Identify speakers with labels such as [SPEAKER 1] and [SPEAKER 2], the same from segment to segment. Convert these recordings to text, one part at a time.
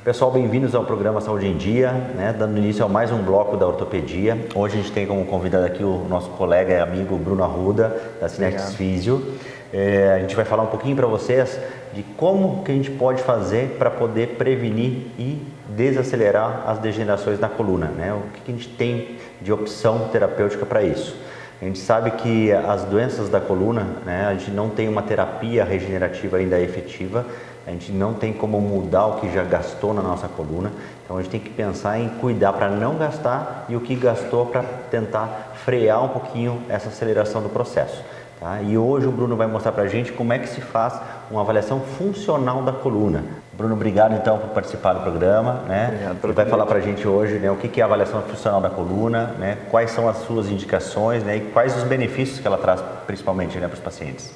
[SPEAKER 1] Pessoal, bem-vindos ao programa Saúde em Dia, né? Dando início a mais um bloco da ortopedia. Hoje a gente tem como convidado aqui o nosso colega e amigo Bruno Arruda, da Synetics Physio. A gente vai falar um pouquinho para vocês de como que a gente pode fazer para poder prevenir e desacelerar as degenerações na coluna, né? O que a gente tem de opção terapêutica para isso. A gente sabe que as doenças da coluna, né, a gente não tem uma terapia regenerativa ainda efetiva, a gente não tem como mudar o que já gastou na nossa coluna, então a gente tem que pensar em cuidar para não gastar e o que gastou para tentar frear um pouquinho essa aceleração do processo. Tá? E hoje o Bruno vai mostrar para a gente como é que se faz uma avaliação funcional da coluna. Bruno, obrigado então por participar do programa, né?
[SPEAKER 2] Obrigado
[SPEAKER 1] pelo vai falar para a gente hoje, né, o que é a avaliação funcional da coluna, né? Quais são as suas indicações, né, e quais os benefícios que ela traz principalmente, né, para os pacientes.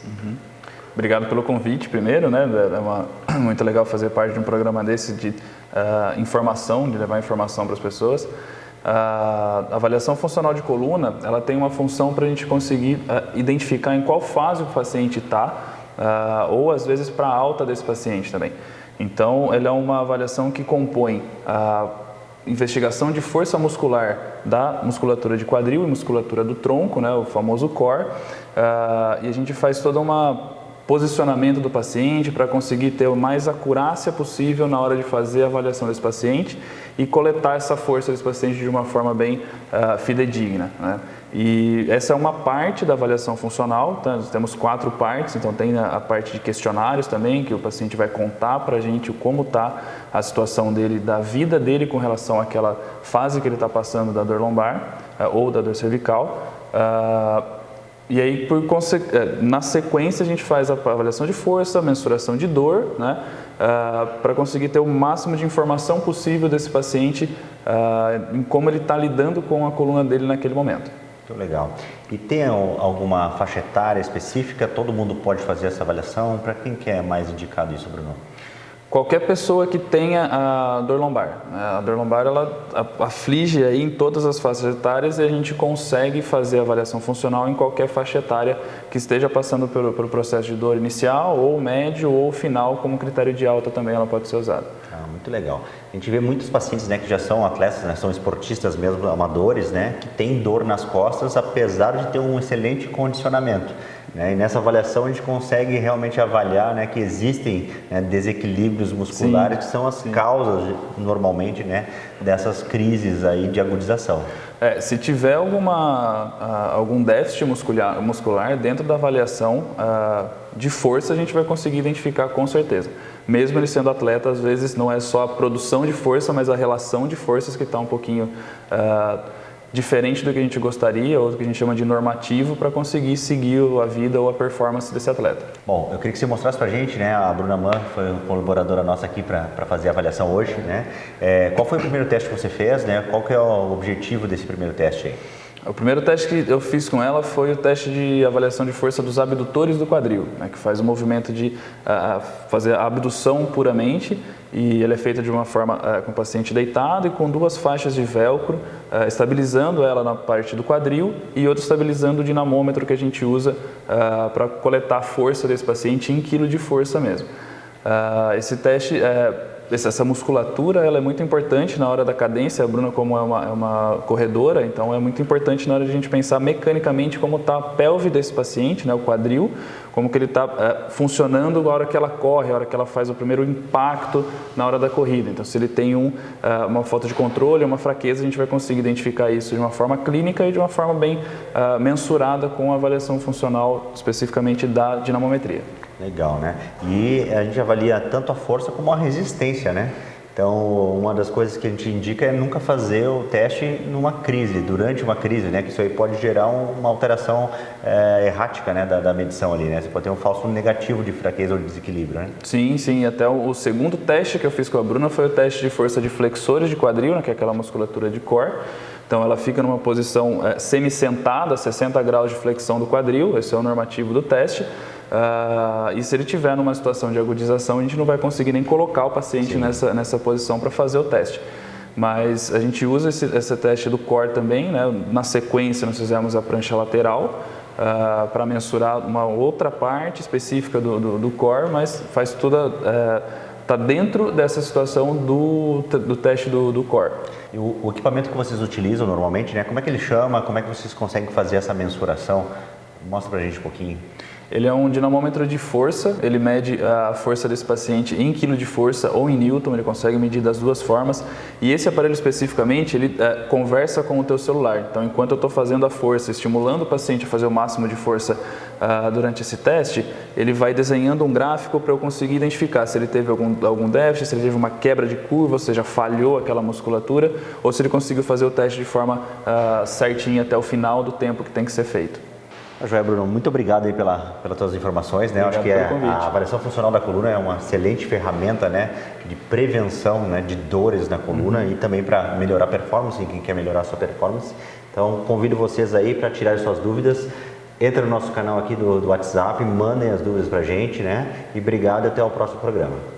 [SPEAKER 2] Obrigado pelo convite primeiro, né? Muito legal fazer parte de um programa desse de informação, de levar informação para as pessoas. A avaliação funcional de coluna, ela tem uma função para a gente conseguir identificar em qual fase o paciente está, ou às vezes para a alta desse paciente também. Então, ela é uma avaliação que compõe a investigação de força muscular da musculatura de quadril e musculatura do tronco, né, o famoso core, e a gente faz todo um posicionamento do paciente para conseguir ter a mais acurácia possível na hora de fazer a avaliação desse paciente e coletar essa força desse paciente de uma forma bem fidedigna, né? E essa é uma parte da avaliação funcional, tá? Nós temos 4 partes, então tem a parte de questionários também, que o paciente vai contar para a gente como está a situação dele, da vida dele com relação àquela fase que ele está passando da dor lombar ou da dor cervical. E aí, na sequência, a gente faz a avaliação de força, mensuração de dor, né, para conseguir ter o máximo de informação possível desse paciente em como ele está lidando com a coluna dele naquele momento.
[SPEAKER 1] Muito legal. E tem alguma faixa etária específica? Todo mundo pode fazer essa avaliação? Para quem que é mais indicado isso, Bruno?
[SPEAKER 2] Qualquer pessoa que tenha a dor lombar. A dor lombar, ela aflige aí em todas as faixas etárias e a gente consegue fazer a avaliação funcional em qualquer faixa etária que esteja passando pelo processo de dor inicial, ou médio, ou final, como critério de alta também ela pode ser usada.
[SPEAKER 1] Muito legal. A gente vê muitos pacientes, né, que já são atletas, né, são esportistas mesmo, amadores, né, que têm dor nas costas, apesar de ter um excelente condicionamento. Né, e nessa avaliação a gente consegue realmente avaliar, né, que existem, né, desequilíbrios musculares, que são as causas, normalmente, né, dessas crises aí de agudização.
[SPEAKER 2] Se tiver algum déficit muscular dentro da avaliação de força, a gente vai conseguir identificar com certeza. Mesmo ele sendo atleta, às vezes não é só a produção de força, mas a relação de forças que está um pouquinho diferente do que a gente gostaria, ou do que a gente chama de normativo, para conseguir seguir a vida ou a performance desse atleta.
[SPEAKER 1] Bom, eu queria que você mostrasse para a gente, né, a Bruna Mann foi uma colaboradora nossa aqui para fazer a avaliação hoje, né? Qual foi o primeiro teste que você fez, né? Qual que é o objetivo desse primeiro teste aí?
[SPEAKER 2] O primeiro teste que eu fiz com ela foi o teste de avaliação de força dos abdutores do quadril, né, que faz o movimento de fazer a abdução puramente, e ele é feito de uma forma com o paciente deitado e com 2 faixas de velcro, estabilizando ela na parte do quadril e outro estabilizando o dinamômetro que a gente usa para coletar a força desse paciente em quilo de força mesmo. Esse teste essa musculatura, ela é muito importante na hora da cadência. A Bruna, como é uma corredora, então é muito importante na hora de a gente pensar mecanicamente como está a pelve desse paciente, né, o quadril, como que ele está funcionando na hora que ela corre, na hora que ela faz o primeiro impacto na hora da corrida. Então, se ele tem uma falta de controle, uma fraqueza, a gente vai conseguir identificar isso de uma forma clínica e de uma forma bem mensurada com a avaliação funcional, especificamente da dinamometria.
[SPEAKER 1] Legal, né? E a gente avalia tanto a força como a resistência, né? Então, uma das coisas que a gente indica é nunca fazer o teste numa crise, durante uma crise, né? Que isso aí pode gerar uma alteração errática, né? Da medição ali, né? Você pode ter um falso negativo de fraqueza ou de desequilíbrio, né?
[SPEAKER 2] Sim, sim. Até o segundo teste que eu fiz com a Bruna foi o teste de força de flexores de quadril, né? Que é aquela musculatura de core. Então, ela fica numa posição semi-sentada, 60 graus de flexão do quadril, esse é o normativo do teste. E se ele tiver numa situação de agudização, a gente não vai conseguir nem colocar o paciente nessa posição para fazer o teste. Mas a gente usa esse teste do core também, né? Na sequência nós fizemos a prancha lateral para mensurar uma outra parte específica do core, mas faz toda está dentro dessa situação do teste do core.
[SPEAKER 1] E o equipamento que vocês utilizam normalmente, né? Como é que ele chama? Como é que vocês conseguem fazer essa mensuração? Mostra pra gente um pouquinho.
[SPEAKER 2] Ele é um dinamômetro de força, ele mede a força desse paciente em quilo de força ou em newton, ele consegue medir das duas formas. E esse aparelho especificamente, ele conversa com o teu celular. Então, enquanto eu estou fazendo a força, estimulando o paciente a fazer o máximo de força durante esse teste, ele vai desenhando um gráfico para eu conseguir identificar se ele teve algum déficit, se ele teve uma quebra de curva, ou seja, falhou aquela musculatura, ou se ele conseguiu fazer o teste de forma certinha até o final do tempo que tem que ser feito.
[SPEAKER 1] Joia, Bruno, muito obrigado aí pelas tuas informações, né? Acho que a avaliação funcional da coluna é uma excelente ferramenta, né, de prevenção, né, de dores na coluna e também para melhorar a performance, quem quer melhorar a sua performance. Então, convido vocês aí para tirar suas dúvidas. Entra no nosso canal aqui do WhatsApp, mandem as dúvidas para a gente, né? E obrigado e até o próximo programa.